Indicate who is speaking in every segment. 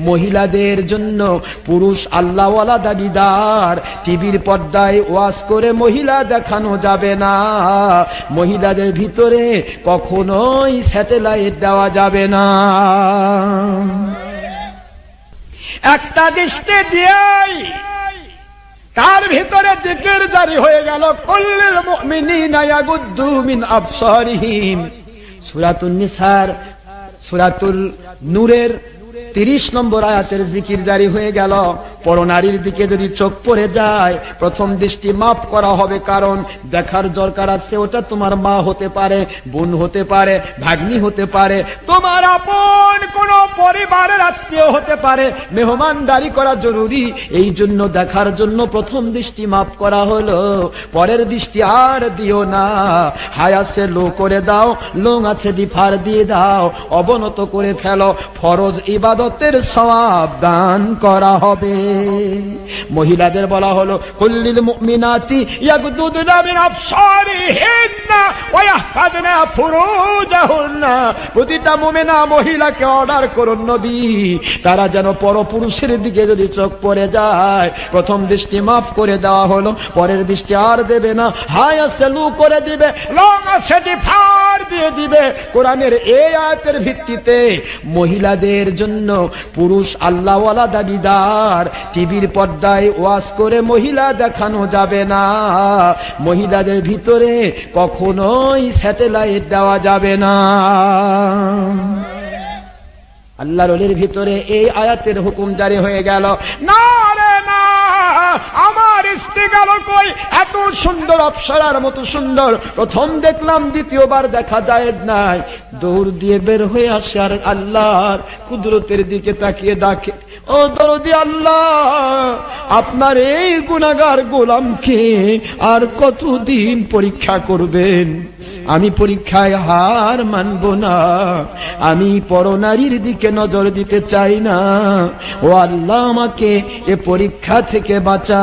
Speaker 1: মহিলাদের জন্য পুরুষ আল্লাহওয়ালা দাবিদার, টিভির পর্দায় ওয়াজ করে মহিলা দেখানো যাবে না, মহিলাদের ভিতরে কখনোই স্যাটেলাইট দেওয়া যাবে না। একটা দৃষ্টি দিয়েই তার ভিতরে জিকির জারি হয়ে গেল, কুল্লিল মুমিনিনা ইয়াগুদ্দু মিন আবসারিহিম। সূরাতুন নিসার সূরাতুল নূরের 30 নম্বর আয়াতের জিকির জারি হয়ে গেল। পরনারীর দিকে যদি চোখ পড়ে যায় প্রথম দৃষ্টি মাফ করা হবে, কারণ দেখার দরকার আছে। ওটা তোমার মা হতে পারে, বোন হতে পারে, ভাগ্নি হতে পারে, তোমার আপন কোন পরিবারের আত্মীয় হতে পারে। মেহমানদারি করা জরুরি, এই জন্য দেখার জন্য প্রথম দৃষ্টি মাফ করা হলো। পরের দৃষ্টি আর দিও না, হায় আছে লো করে দাও, লোং আছে ডিফার দিয়ে দাও, অবনত করে ফেলো। ফরজ ইবাদতের সওয়াব দান করা হবে। মহিলাদের বলা হলো কুল্লিল মুমিনাতি ইয়াগুদুদনা মিন আবসারিহিন্না ওয়া ইয়াহফাযনা ফুরুজাহুন্না। প্রতিটা মুমিনা মহিলাকে অর্ডার করুন নবী, তারা যেন পরপুরুষের দিকে যদি চোখ পড়ে যায় প্রথম দৃষ্টি মাফ করে দেওয়া হলো, পরের দৃষ্টি আর দেবে না, হায় আছে লু করে দিবে, লং আছে ডিফার দিয়ে দিবে। কোরআনের এই আয়াতের ভিত্তিতে মহিলাদের জন্য পুরুষ আল্লাহওয়ালা দাবিদার, টিভির পর্দায় ওয়াজ করে মহিলা দেখানো যাবে না, মহিলাদের ভিতরে কখনোই স্যাটেলাইট দেওয়া যাবে না। আল্লাহর ওলির ভিতরে এই আয়াতের হুকুম জারি হয়ে গেল। না রে না, আমার স্ত্রী গেল কই, এত সুন্দর অপ্সরার মতো সুন্দর, প্রথম দেখলাম দ্বিতীয়বার দেখা যায় নাই, দৌড় দিয়ে বের হয়ে আসে আর আল্লাহর কুদরতের দিকে তাকিয়ে ডাকে, ও দরদি আল্লাহ, আপনার এই গুনাহগার গোলামকে আর কতদিন পরীক্ষা করবেন? আমি পরীক্ষায় হার মানব না, আমি পরনারীর দিকে নজর দিতে চাই না, ও আল্লাহ আমাকে এ পরীক্ষা থেকে বাঁচান।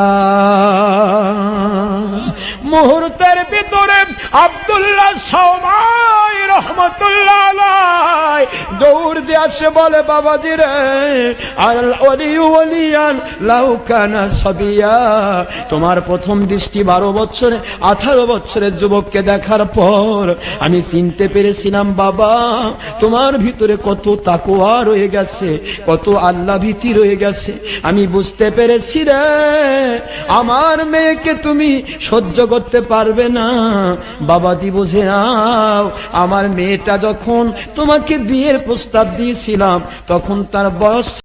Speaker 1: মুহূর্তের ভিতরে আব্দুল্লাহ সাওমাই রহমাতুল্লাহ আলাইহি দৌড় দিয়ে আসে, বলে বাবাজি রে, আল ওলিউ ওলিয়ান লাউ কানা সাবিয়া। তোমার প্রথম দৃষ্টি 12 বছরে 18 বছরের যুবককে দেখার পর আমি চিনতে পেরেছিলাম বাবা তোমার ভিতরে কত তাকওয়া রয়ে গেছে, কত আল্লাহ ভীতি রয়ে গেছে। আমি বুঝতে পেরেছি রে, আমার মেয়েকে তুমি সহ্য করতে পারবে না। বাবাজি বুঝে নাও, আমার মেয়েটা যখন তোমাকে বিয়ের প্রস্তাব দিয়েছিলাম তখন তার বয়স